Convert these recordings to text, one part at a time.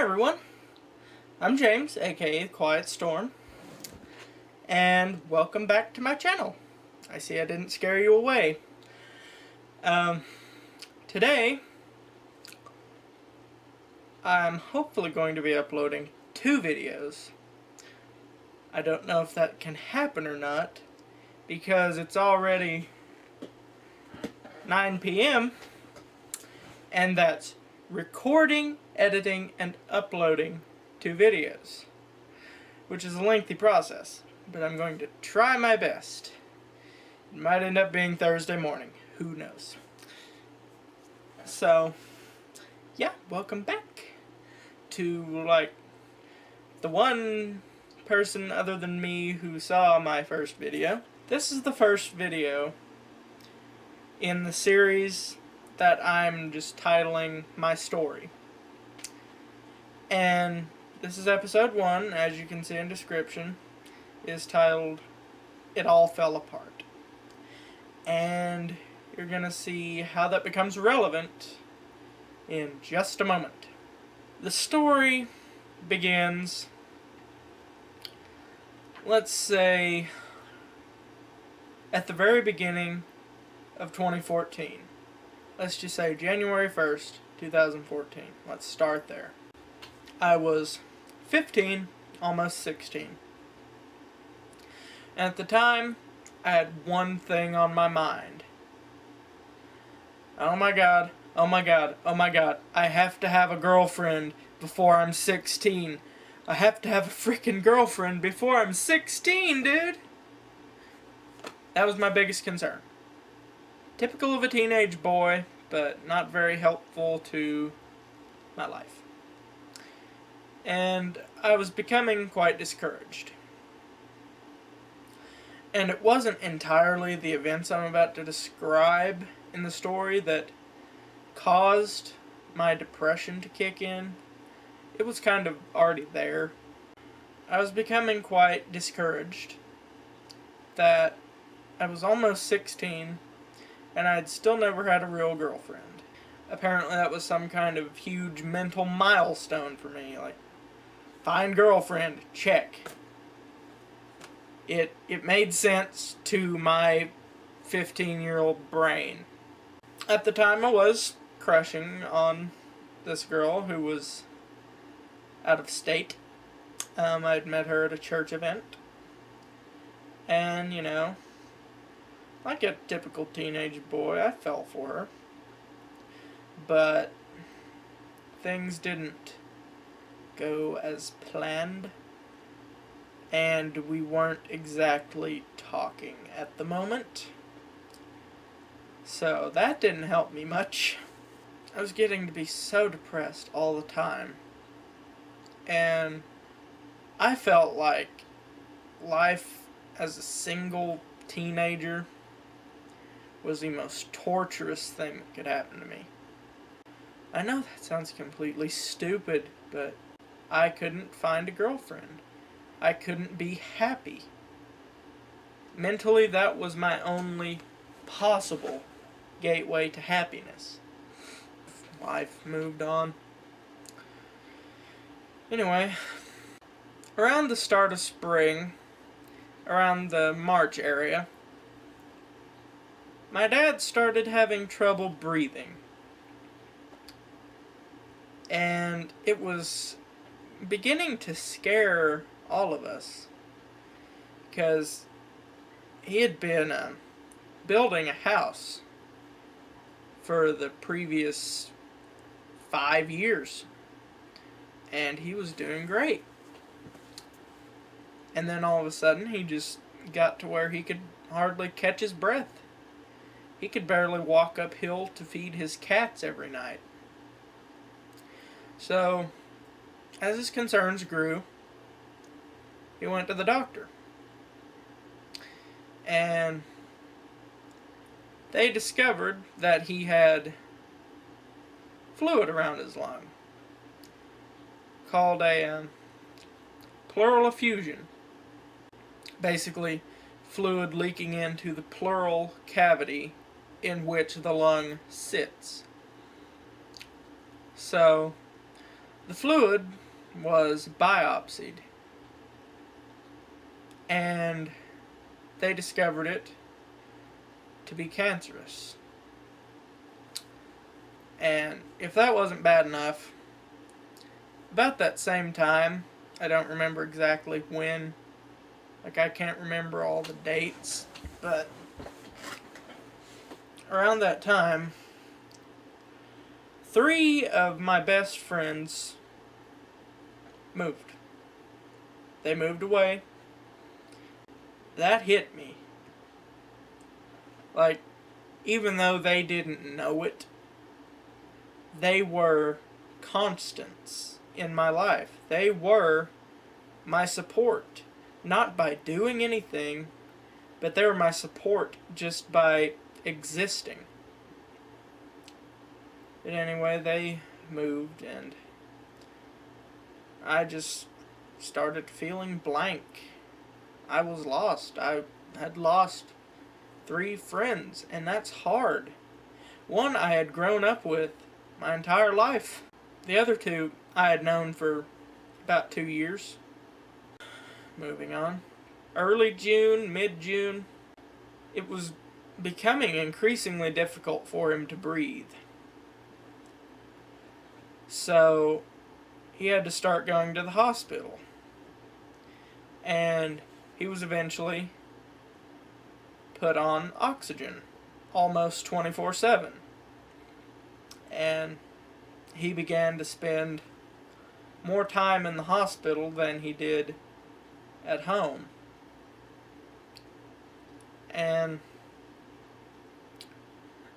everyone, I'm James, aka Quiet Storm, and welcome back to my channel. I see I didn't scare you away. Today, I'm hopefully going to be uploading 2 videos. I don't know if that can happen or not, because it's already 9 p.m., and that's recording, editing, and uploading 2 videos, which is a lengthy process, but I'm going to try my best. It might end up being Thursday morning, who knows. So, yeah, welcome back to, the one person other than me who saw my first video. This is the first video in the series that I'm just titling my story. And this is episode 1, as you can see in description, is titled It All Fell Apart. And you're gonna see how that becomes relevant in just a moment. The story begins, let's say, at the very beginning of 2014. Let's just say January 1st, 2014. Let's start there. I was 15, almost 16. And at the time, I had one thing on my mind. Oh my god, oh my god, oh my god, I have to have a girlfriend before I'm 16. I have to have a freaking girlfriend before I'm 16, dude! That was my biggest concern. Typical of a teenage boy, but not very helpful to my life. And I was becoming quite discouraged. And it wasn't entirely the events I'm about to describe in the story that caused my depression to kick in. It was kind of already there. I was becoming quite discouraged that I was almost 16 and I'd still never had a real girlfriend. Apparently that was some kind of huge mental milestone for me, like, find girlfriend, check. It made sense to my 15-year-old brain. At the time I was crushing on this girl who was out of state. I'd met her at a church event. And, like a typical teenage boy, I fell for her. But things didn't go as planned, and we weren't exactly talking at the moment. So that didn't help me much. I was getting to be so depressed all the time. And I felt like life as a single teenager was the most torturous thing that could happen to me. I know that sounds completely stupid, but I couldn't find a girlfriend. I couldn't be happy. Mentally, that was my only possible gateway to happiness. Life moved on. Anyway, around the start of spring, around the March area, my dad started having trouble breathing. And it was beginning to scare all of us, because he had been building a house for the previous 5 years, and he was doing great. And then all of a sudden he just got to where he could hardly catch his breath. He could barely walk uphill to feed his cats every night. So, as his concerns grew, he went to the doctor. And they discovered that he had fluid around his lung, called a pleural effusion. Basically, fluid leaking into the pleural cavity in which the lung sits. So, The fluid was biopsied, and they discovered it to be cancerous. And if that wasn't bad enough, about that same time, I don't remember exactly when, like I can't remember all the dates, but around that time, 3 of my best friends moved. They moved away. That hit me. Like, even though they didn't know it, they were constants in my life. They were my support. Not by doing anything, but they were my support just by existing. But anyway, they moved, and I just started feeling blank. I was lost. I had lost 3 friends, and that's hard. One I had grown up with my entire life. The other 2 I had known for about 2 years. Moving on. Early June, mid-June, it was becoming increasingly difficult for him to breathe. So he had to start going to the hospital. And he was eventually put on oxygen almost 24/7. And he began to spend more time in the hospital than he did at home. And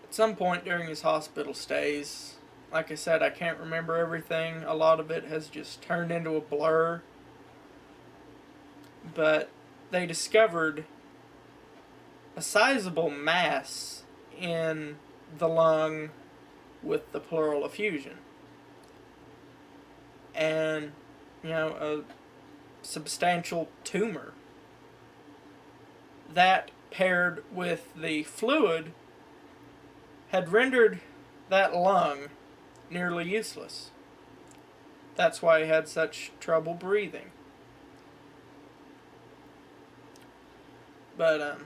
at some point during his hospital stays, like I said, I can't remember everything. A lot of it has just turned into a blur. But they discovered a sizable mass in the lung with the pleural effusion. And, a substantial tumor. That, paired with the fluid, had rendered that lung nearly useless. That's why he had such trouble breathing. But,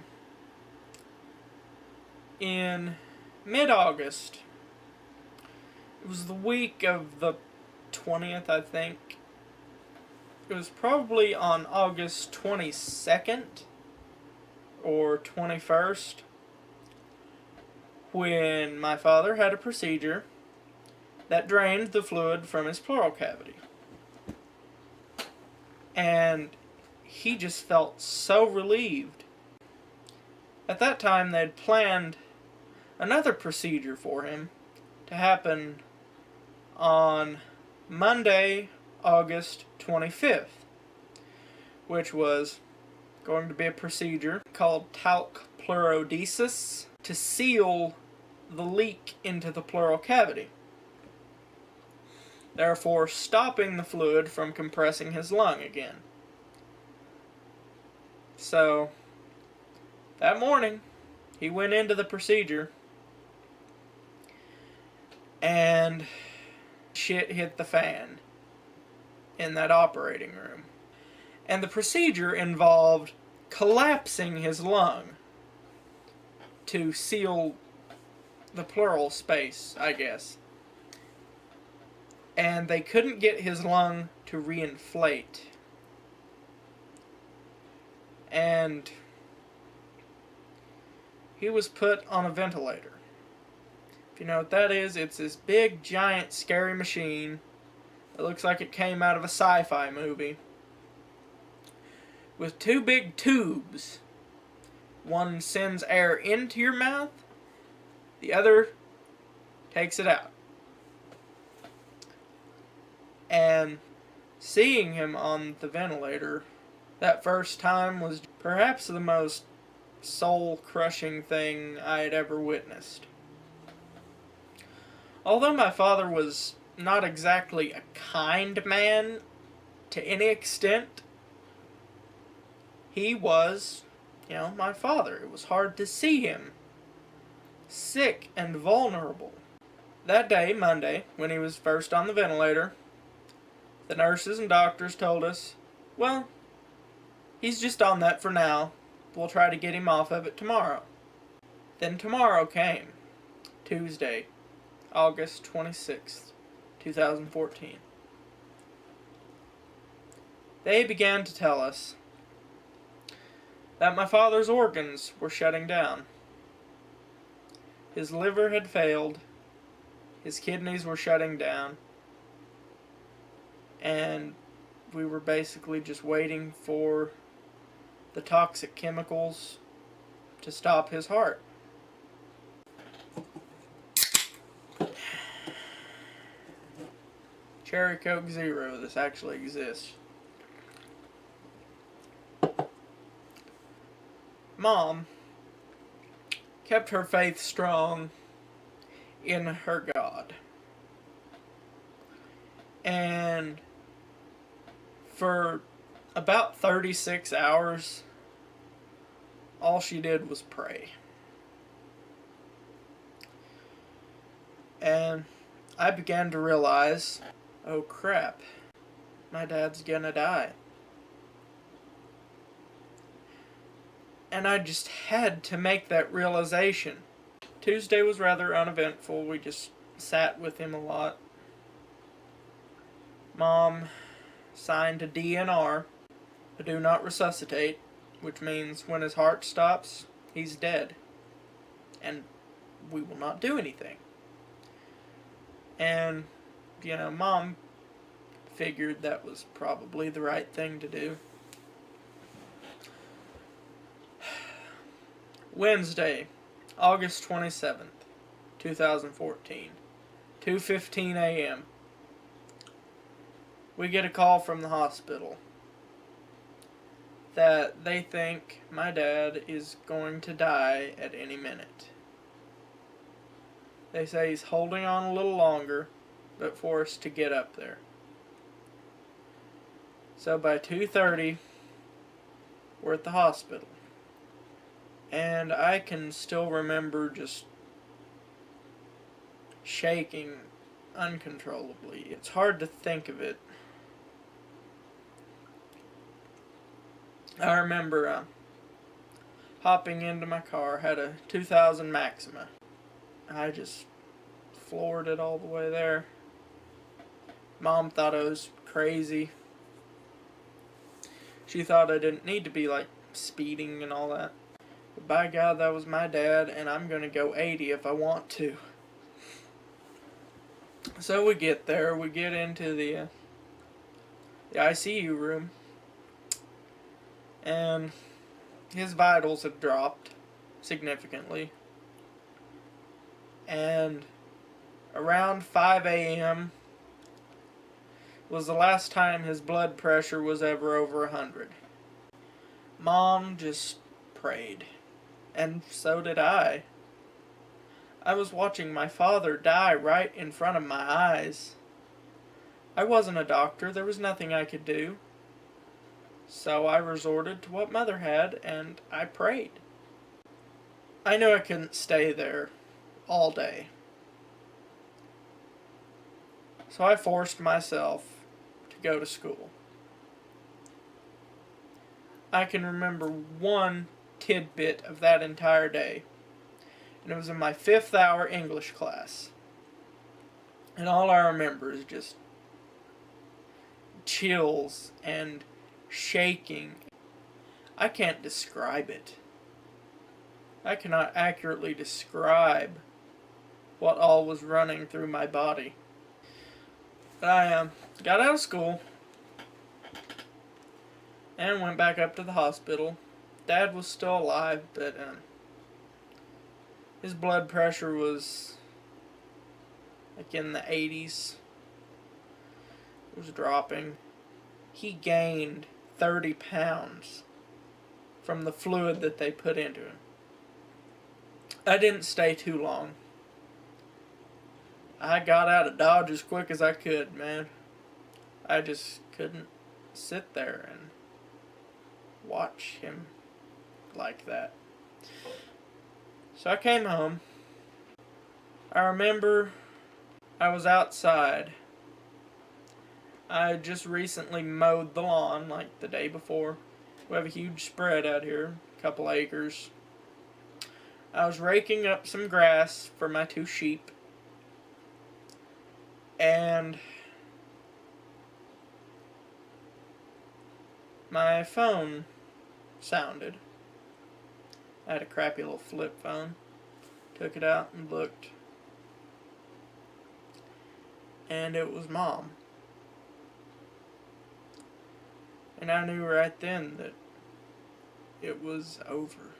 in mid-August, it was the week of the 20th, I think. It was probably on August 22nd or 21st when my father had a procedure that drained the fluid from his pleural cavity. And he just felt so relieved. At that time, they'd planned another procedure for him to happen on Monday, August 25th, which was going to be a procedure called talc pleurodesis to seal the leak into the pleural cavity, therefore stopping the fluid from compressing his lung again. So, that morning, he went into the procedure, and shit hit the fan in that operating room. And the procedure involved collapsing his lung to seal the pleural space, I guess. And they couldn't get his lung to reinflate. And he was put on a ventilator. If you know what that is, it's this big, giant, scary machine that looks like it came out of a sci-fi movie, with 2 big tubes. One sends air into your mouth, the other takes it out. And seeing him on the ventilator that first time was perhaps the most soul-crushing thing I had ever witnessed. Although my father was not exactly a kind man to any extent, he was, my father. It was hard to see him sick and vulnerable. That day, Monday, when he was first on the ventilator, The nurses and doctors told us, well, he's just on that for now. We'll try to get him off of it tomorrow. Then tomorrow came. Tuesday, August 26th, 2014. They began to tell us that my father's organs were shutting down. His liver had failed, his kidneys were shutting down, and we were basically just waiting for the toxic chemicals to stop his heart. Cherry Coke Zero, this actually exists. Mom kept her faith strong in her God. And for about 36 hours, all she did was pray. And I began to realize, oh crap, my dad's gonna die. And I just had to make that realization. Tuesday was rather uneventful. We just sat with him a lot. Mom signed a DNR, a do not resuscitate, which means when his heart stops, he's dead. And we will not do anything. And, Mom figured that was probably the right thing to do. Wednesday, August 27th, 2014, 2:15 a.m. We get a call from the hospital that they think my dad is going to die at any minute. They say he's holding on a little longer, but for us to get up there. So by 2:30, we're at the hospital. And I can still remember just shaking uncontrollably. It's hard to think of it. I remember hopping into my car, had a 2000 Maxima. I just floored it all the way there. Mom thought I was crazy. She thought I didn't need to be speeding and all that. But by God, that was my dad, and I'm gonna go 80 if I want to. So we get there, we get into the ICU room, and his vitals had dropped significantly. And around 5 a.m. was the last time his blood pressure was ever over 100. Mom just prayed. And so did I. I was watching my father die right in front of my eyes. I wasn't a doctor. There was nothing I could do. So I resorted to what Mother had, and I prayed. I knew I couldn't stay there all day. So I forced myself to go to school. I can remember one tidbit of that entire day, and it was in my 5th hour English class, and all I remember is just chills and shaking. I can't describe it. I cannot accurately describe what all was running through my body. But I got out of school and went back up to the hospital. Dad was still alive, but his blood pressure was in the 80s. It was dropping. He gained 30 pounds from the fluid that they put into him. I didn't stay too long. I got out of Dodge as quick as I could, man. I just couldn't sit there and watch him like that. So I came home. I remember I was outside. I just recently mowed the lawn, like the day before. We have a huge spread out here, a couple acres. I was raking up some grass for my 2 sheep, and my phone sounded. I had a crappy little flip phone. Took it out and looked, and it was Mom. And I knew right then that it was over.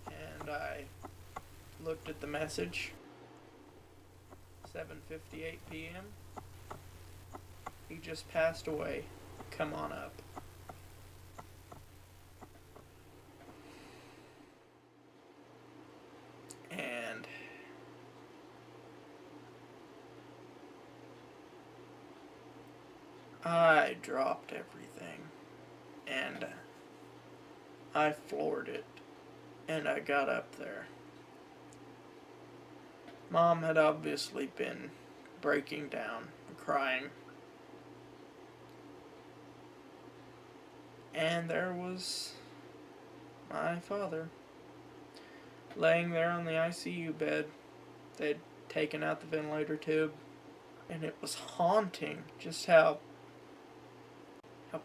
And I looked at the message. 7:58 p.m. He just passed away. Come on up. And I dropped everything. And I floored it. And I got up there. Mom had obviously been breaking down and crying. And there was my father laying there on the ICU bed. They'd taken out the ventilator tube, and it was haunting just how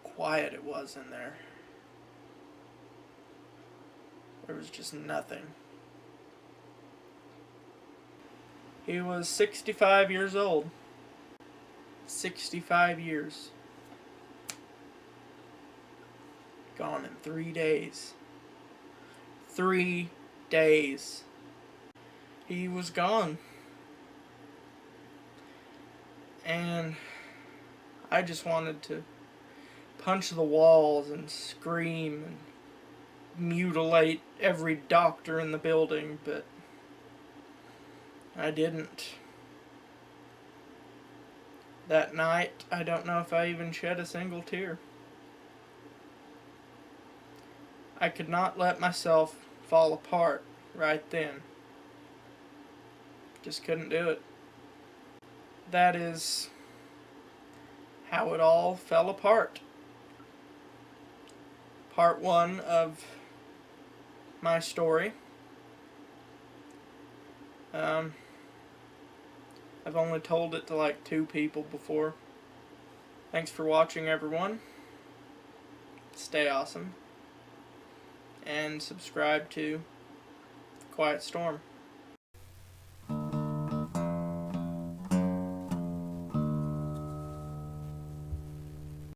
quiet it was in there. There was just nothing. He was 65 years old. 65 years. Gone in 3 days. 3 days. He was gone. And I just wanted to punch the walls and scream and mutilate every doctor in the building, but I didn't. That night, I don't know if I even shed a single tear. I could not let myself fall apart right then. Just couldn't do it. That is how it all fell apart. Part 1 of my story. I've only told it to like 2 people before. Thanks for watching, everyone. Stay awesome. And subscribe to Quiet Storm.